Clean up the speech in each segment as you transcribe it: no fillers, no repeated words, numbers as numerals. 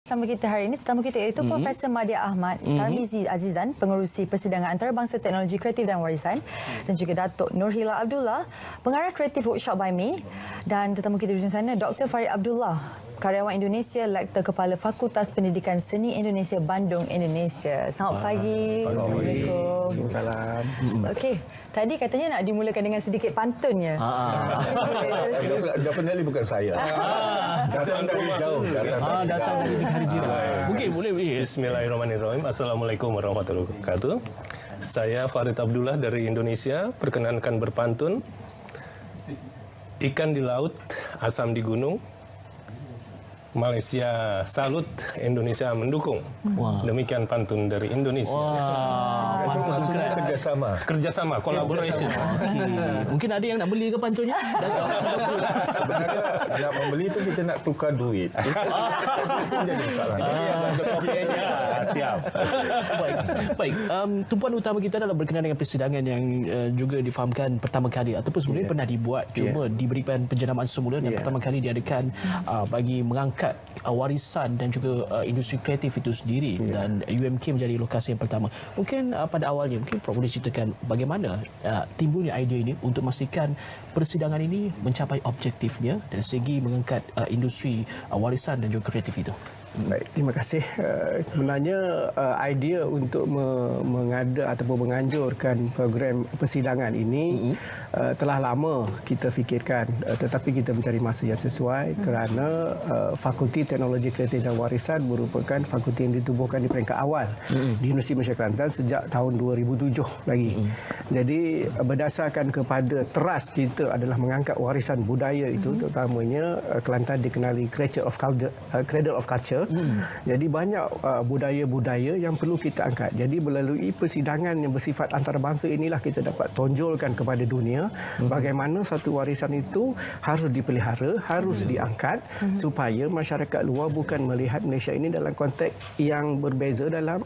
Bersama kita hari ini, tetamu kita iaitu Profesor Madia Ahmad Tarmizi Azizan, Pengerusi Persidangan Antarabangsa Teknologi Kreatif dan Warisan, dan juga Datuk Nurhila Abdullah, Pengarah Kreatif Workshop by Me, dan tetamu kita di sana Dr. Farid Abdullah, karyawan Indonesia, Lektor Kepala Fakultas Pendidikan Seni Indonesia, Bandung, Indonesia. Selamat pagi. Assalamualaikum. Salam. Okey, tadi katanya nak dimulakan dengan sedikit pantunnya. Definitely bukan saya. Datang dari jauh. Datang dari negara jiran. Mungkin boleh. Bismillahirrahmanirrahim. Assalamualaikum warahmatullahi wabarakatuh. Saya Farid Abdullah dari Indonesia. Perkenankan berpantun. Ikan di laut, asam di gunung. Malaysia salut, Indonesia mendukung. Wah. Demikian pantun dari Indonesia. Wah, pantun Maksudnya kerjasama. Kerjasama, collaboration. Mungkin ada yang nak beli ke pantunnya? Sebenarnya nak membeli tu kita nak tukar duit. Itu jadi masalah. Jadi yang ada PPN-nya. Siap. Baik. Tumpuan utama kita adalah berkenaan dengan persidangan yang juga difahamkan pertama kali ataupun sebenarnya pernah dibuat, cuma diberikan penjenamaan semula dan pertama kali diadakan bagi mengangkat warisan dan juga industri kreatif itu sendiri, dan UMK menjadi lokasi yang pertama. Mungkin pada awalnya mungkin Prof boleh ceritakan bagaimana timbulnya idea ini untuk memastikan persidangan ini mencapai objektifnya dari segi mengangkat industri warisan dan juga kreatif itu. Baik, terima kasih. Sebenarnya idea untuk mengada ataupun menganjurkan program persidangan ini telah lama kita fikirkan, tetapi kita mencari masa yang sesuai kerana Fakulti Teknologi Kreatif dan Warisan merupakan fakulti yang ditubuhkan di peringkat awal di Universiti Malaysia Kelantan sejak tahun 2007 lagi. Jadi berdasarkan kepada teras kita adalah mengangkat warisan budaya itu, terutamanya Kelantan dikenali Cradle of Culture. Jadi banyak budaya-budaya yang perlu kita angkat. Jadi melalui persidangan yang bersifat antarabangsa inilah kita dapat tonjolkan kepada dunia bagaimana satu warisan itu harus dipelihara, harus diangkat supaya masyarakat luar bukan melihat Malaysia ini dalam konteks yang berbeza dalam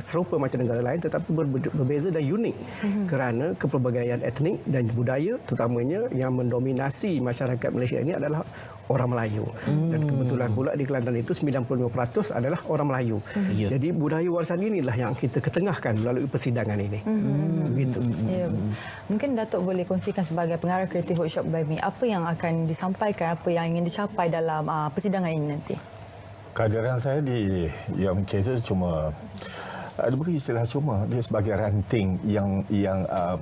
serupa macam negara lain, tetapi berbeza dan unik kerana kepelbagaian etnik dan budaya terutamanya yang mendominasi masyarakat Malaysia ini adalah orang Melayu. Dan kebetulan pula di Kelantan itu 95% adalah orang Melayu. Jadi budaya warisan inilah yang kita ketengahkan melalui persidangan ini. Begitu. Ya. Mungkin Datuk boleh kongsikan sebagai pengarah kreatif Workshop by Me, apa yang akan disampaikan, apa yang ingin dicapai dalam persidangan ini nanti? Kehadiran saya di UMK itu cuma ada beri istilah cuma dia sebagai ranting yang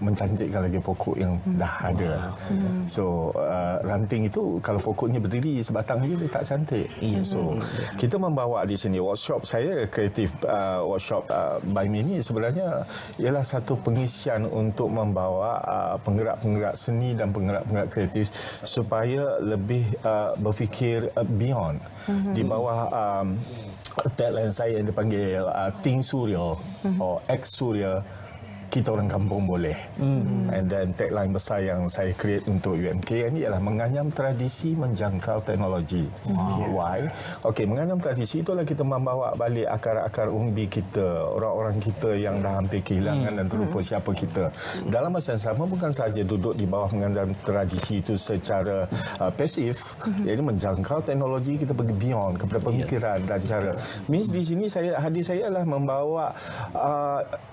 mencantikkan lagi pokok yang dah ada. So ranting itu kalau pokoknya berdiri sebatang saja dia tak cantik. So kita membawa di sini workshop saya kreatif workshop by Me ini sebenarnya ialah satu pengisian untuk membawa penggerak-penggerak seni dan penggerak-penggerak kreatif supaya lebih berfikir beyond di bawah tagline saya yang dipanggil Think Surya atau Ex Surya, kita orang kampung boleh. And then tagline besar yang saya create untuk UMK ini ialah menganyam tradisi menjangkau teknologi. Why? Okey, menganyam tradisi itulah kita membawa balik akar-akar umbi kita, orang-orang kita yang dah hampir kehilangan dan terlupa siapa kita. Dalam masa yang sama bukan sahaja duduk di bawah menganyam tradisi itu secara pasif, iaitu menjangkau teknologi, kita pergi beyond kepada pemikiran dan cara. Means di sini hadir saya adalah membawa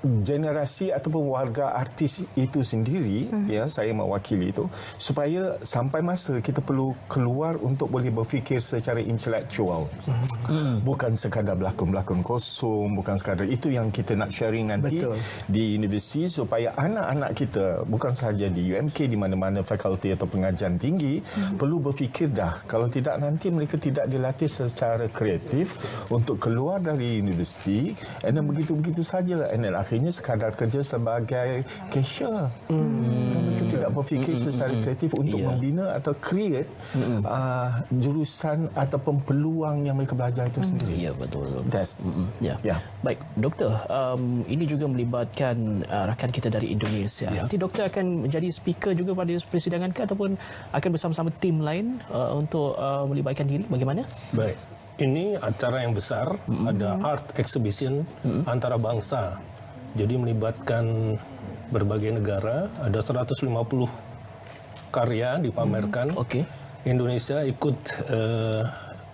generasi ataupun warga artis itu sendiri, ya, saya mewakili itu, supaya sampai masa kita perlu keluar untuk boleh berfikir secara intelektual. Bukan sekadar berlakon-berlakon kosong, bukan sekadar itu yang kita nak sharing nanti di universiti, supaya anak-anak kita bukan sahaja di UMK, di mana-mana fakulti atau pengajian tinggi perlu berfikir dah, kalau tidak nanti mereka tidak dilatih secara kreatif untuk keluar dari universiti, dan begitu-begitu saja, dan akhirnya sekadar kerja sebagai cashier. Mereka tidak berfikir secara kreatif untuk membina atau create jurusan ataupun peluang yang mereka belajar itu sendiri. Ya, betul. Baik, Doktor, ini juga melibatkan rakan kita dari Indonesia. Nanti Doktor akan menjadi speaker juga pada persidangan ke, ataupun akan bersama-sama tim lain untuk melibatkan diri? Bagaimana? Baik. Ini acara yang besar, ada art exhibition antarabangsa. Jadi melibatkan berbagai negara, ada 150 karya dipamerkan. Indonesia ikut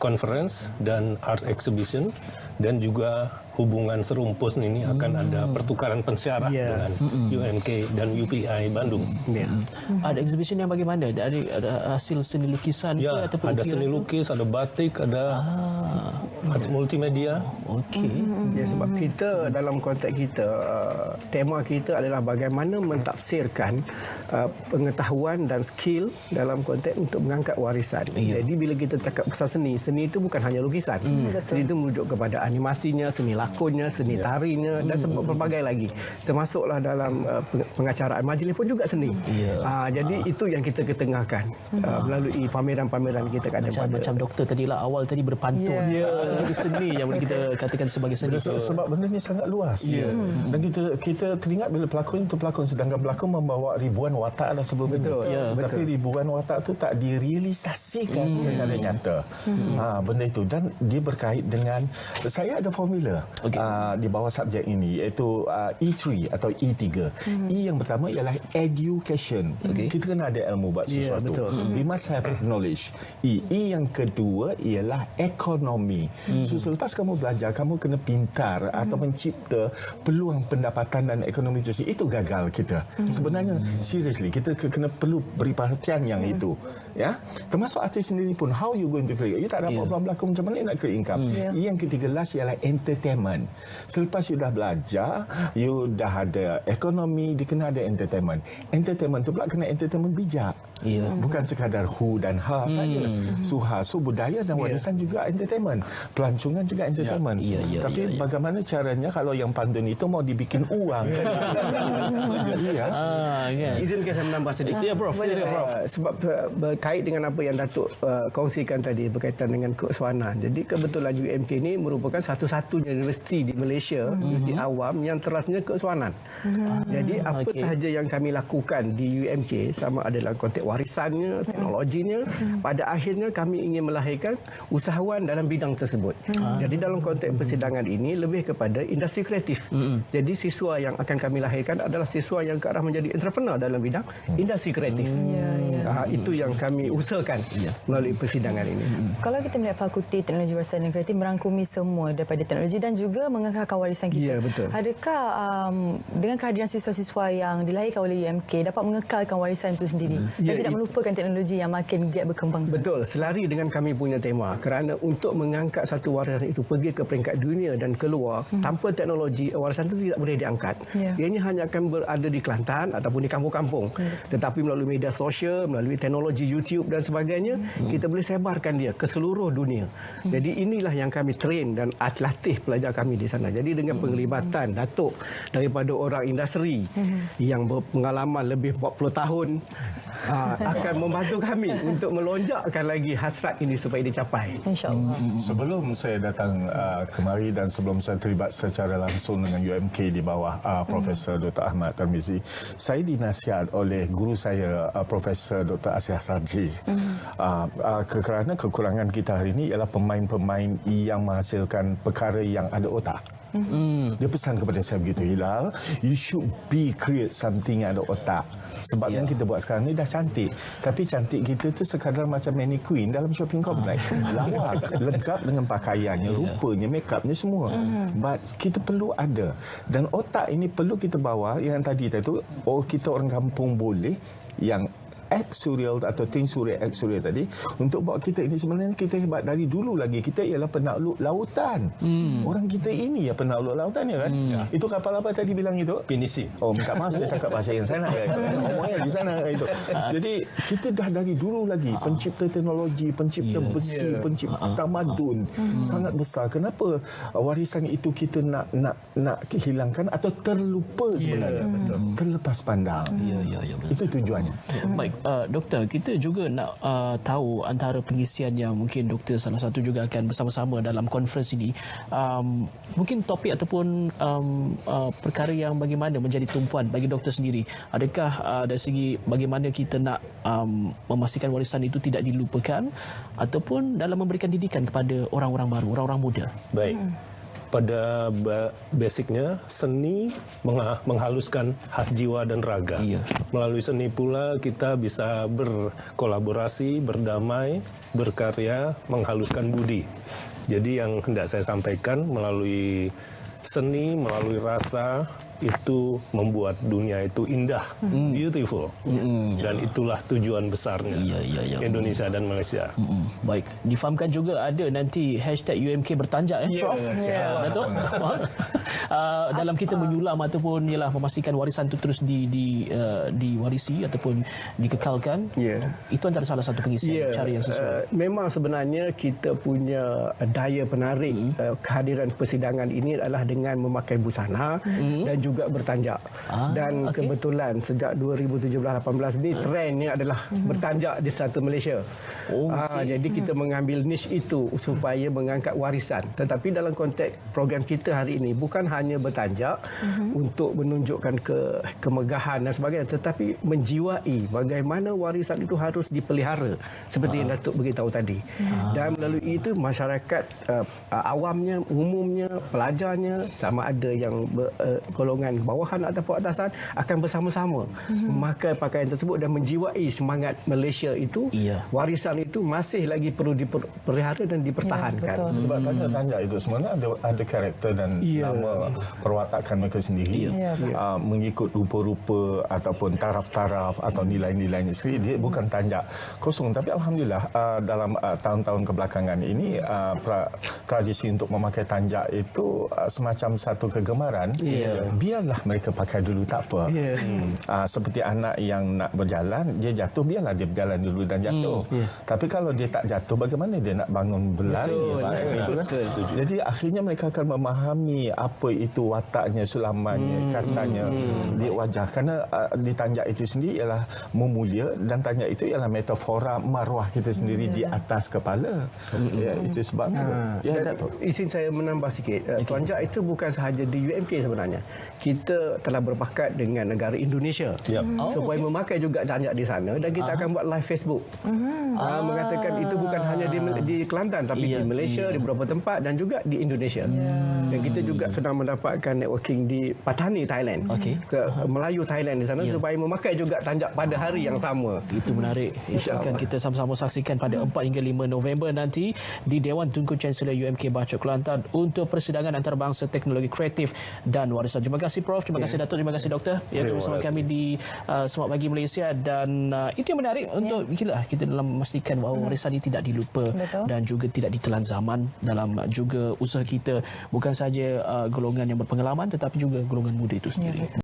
conference dan art exhibition, dan juga hubungan serumpun ini akan ada pertukaran pensyarah dengan UMK dan UPI Bandung. Ada exhibition yang bagaimana? Ada hasil seni lukisan ke Ya, ataupun ada ukiran seni ke? lukis, ada batik, ada multimedia. Okey. Ya, sebab kita dalam konteks kita, tema kita adalah bagaimana mentafsirkan pengetahuan dan skill dalam konteks untuk mengangkat warisan. Jadi bila kita cakap pasal seni, seni itu bukan hanya lukisan. Seni itu merujuk kepada animasinya, seni lakonnya, seni tarinya dan berbagai lagi. Termasuklah dalam pengacaraan majlis pun juga seni. Jadi itu yang kita ketengahkan melalui pameran-pameran kita ada Macam doktor tadilah awal tadi berpantun. Itu seni yang boleh kita katakan sebagai seni. Sebab benda ni sangat luas. Dan kita teringat bila pelakon itu pelakon, sedangkan pelakon membawa ribuan watak dah sebelum itu. Tapi ribuan watak tu tak direalisasikan secara nyata. Benda itu, dan dia berkait dengan, saya ada formula di bawah subjek ini, iaitu E3 atau E3. E yang pertama ialah education. Kita kena ada ilmu buat sesuatu. We must have knowledge. E yang kedua ialah ekonomi. So selepas kamu belajar, kamu kena pintar atau mencipta peluang pendapatan dan ekonomi itu. Itu gagal kita. Sebenarnya seriously kita kena perlu beri perhatian yang itu. Ya, termasuk artis sendiri pun, how you going to create? You tak dapat peluang berlakon, macam mana nak create income? Yang ketiga last ialah entertainment. Selepas you dah belajar, you dah ada ekonomi, dia kena ada entertainment. Entertainment tu pula kena entertainment bijak. Bukan sekadar hu dan ha saja. So budaya dan warisan juga entertainment. Pelancongan juga entertainment. Tapi bagaimana caranya kalau yang pantun itu mau dibikin uang? Izinkan saya menambah sedikit. Ya, Prof. Sebab berkait dengan apa yang Datuk kongsikan tadi berkaitan dengan keusuanan. Jadi kebetulan UMK ini merupakan satu-satunya universiti di Malaysia, universiti awam yang terasnya keusuanan. Jadi apa sahaja yang kami lakukan di UMK, sama ada dalam konteks warisannya, teknologinya, pada akhirnya kami ingin melahirkan usahawan dalam bidang tersebut. Jadi dalam konteks persidangan ini lebih kepada industri kreatif. Jadi siswa yang akan kami lahirkan adalah siswa yang ke arah menjadi entrepreneur dalam bidang industri kreatif. Itu yang kami usahakan melalui persidangan ini. Kalau kita melihat Fakulti Teknologi Warisan dan Kreatif merangkumi semua daripada teknologi dan juga mengekalkan warisan kita. Ya, betul. Adakah dengan kehadiran siswa-siswa yang dilahirkan oleh UMK dapat mengekalkan warisan itu sendiri dan tidak melupakan teknologi yang makin giat berkembang? Betul, selari dengan kami punya tema, kerana untuk mengangkat satu warisan itu pergi ke peringkat dunia dan keluar, tanpa teknologi warisan itu tidak boleh diangkat. Ianya hanya akan berada di Kelantan ataupun di kampung-kampung. Tetapi melalui media sosial, melalui teknologi YouTube dan sebagainya, kita boleh sebarkan dia ke seluruh dunia. Jadi inilah yang kami train dan latih pelajar kami di sana. Jadi dengan penglibatan datuk daripada orang industri yang berpengalaman lebih 40 tahun akan membantu kami untuk melonjakkan lagi hasrat ini supaya dicapai. InsyaAllah. Sebelum saya datang kemari dan sebelum saya terlibat secara langsung dengan UMK di bawah Profesor Dr. Ahmad Tarmizi, saya dinasihat oleh guru saya Profesor Dr. Asyah Sarji. Kerana kekurangan kita hari ini ialah pemain-pemain yang menghasilkan perkara yang ada otak. Dia pesan kepada saya begitu, Hilal, you should create something yang ada otak. Sebab yang kita buat sekarang ni dah cantik, tapi cantik kita tu sekadar macam mannequin dalam shopping complex. Lawak, lengkap dengan pakaiannya, rupanya, make upnya semua. But kita perlu ada, dan otak ini perlu kita bawa. Yang tadi tu, kita orang kampung boleh yang ex-surreal atau think surreal, ex-surreal tadi, untuk bawa kita ini sebenarnya kita hebat dari dulu lagi. Kita ialah penakluk lautan. Orang kita ini ya penakluk lautan ya kan. Itu kapal apa tadi bilang itu? Pinisi. Oh, minta maaf saya cakap bahasa yang sana ya. Ngomongnya di sana itu. Jadi kita dah dari dulu lagi pencipta teknologi, pencipta besi, pencipta tamadun sangat besar. Kenapa warisan itu kita nak hilangkan atau terlupa sebenarnya? Terlepas pandang. Itu tujuannya. Baik, doktor, kita juga nak tahu antara pengisian yang mungkin doktor salah satu juga akan bersama-sama dalam konferensi ini. Mungkin topik ataupun perkara yang bagaimana menjadi tumpuan bagi doktor sendiri. Adakah dari segi bagaimana kita nak memastikan warisan itu tidak dilupakan ataupun dalam memberikan didikan kepada orang-orang baru, orang-orang muda? Baik. pada basicnya seni menghaluskan hati jiwa dan raga. Iya. Melalui seni pula kita bisa berkolaborasi, berdamai, berkarya, menghaluskan budi. Jadi yang hendak saya sampaikan melalui seni, melalui rasa, itu membuat dunia itu indah, beautiful. Dan itulah tujuan besarnya Indonesia dan Malaysia. Baik, difahamkan juga ada nanti hashtag UMK bertanjak Prof. Datuk. Dalam kita menyulam ataupun ialah memastikan warisan itu terus diwarisi ataupun dikekalkan. Itu antara salah satu pengisian cara yang sesuai. Memang sebenarnya kita punya daya penarik kehadiran persidangan ini adalah dengan memakai busana dan juga bertanjak. Dan kebetulan sejak 2017-18 ni trendnya adalah bertanjak di Strata Malaysia. Jadi kita mengambil niche itu supaya mengangkat warisan. Tetapi dalam konteks program kita hari ini bukan hanya bertanjak untuk menunjukkan kemegahan dan sebagainya, tetapi menjiwai bagaimana warisan itu harus dipelihara seperti yang Datuk beritahu tadi. Dan melalui itu masyarakat awamnya, umumnya, pelajarnya, sama ada yang golongan bawahan ataupun atasan akan bersama-sama memakai pakaian tersebut dan menjiwai semangat Malaysia itu. Warisan itu masih lagi perlu dipelihara dan dipertahankan. Sebab tanjak itu sebenarnya ada karakter dan nama perwatakan mereka sendiri. Mengikut rupa-rupa ataupun taraf-taraf atau nilai-nilainya sendiri. Dia bukan tanjak kosong. Tapi alhamdulillah dalam tahun-tahun kebelakangan ini tradisi untuk memakai tanjak itu semacam satu kegemaran. Biarlah mereka pakai dulu, tak apa. Seperti anak yang nak berjalan, dia jatuh, biarlah dia berjalan dulu dan jatuh. Tapi kalau dia tak jatuh, bagaimana dia nak bangun berlari? Jadi akhirnya mereka akan memahami apa itu wataknya, sulamannya, katanya di wajah. Kerana di tanjak itu sendiri ialah memulia dan tanjak itu ialah metafora maruah kita sendiri di atas kepala. Itu sebabnya. Izin saya menambah sikit. Tanjak itu bukan sahaja di UMK sebenarnya. Kita telah berpakat dengan negara Indonesia supaya memakai juga tanjak di sana dan kita akan buat live Facebook mengatakan itu bukan hanya di Kelantan tapi di Malaysia, di beberapa tempat dan juga di Indonesia. Dan kita juga sedang mendapatkan networking di Patani, Thailand, ke Melayu Thailand di sana supaya memakai juga tanjak pada hari yang sama. Itu menarik. Akan kita sama-sama saksikan pada 4 hingga 5 November nanti di Dewan Tunku Chancellor UMK Bachok Kelantan untuk persidangan antarabangsa teknologi kreatif dan warisan. Terima kasih Prof, terima kasih Datuk, terima kasih Doktor bersama kami di Semak Pagi Malaysia. Dan itu yang menarik untuk kita dalam memastikan bahawa warisan ini tidak dilupa dan juga tidak ditelan zaman dalam juga usaha kita, bukan saja golongan yang berpengalaman tetapi juga golongan muda itu sendiri.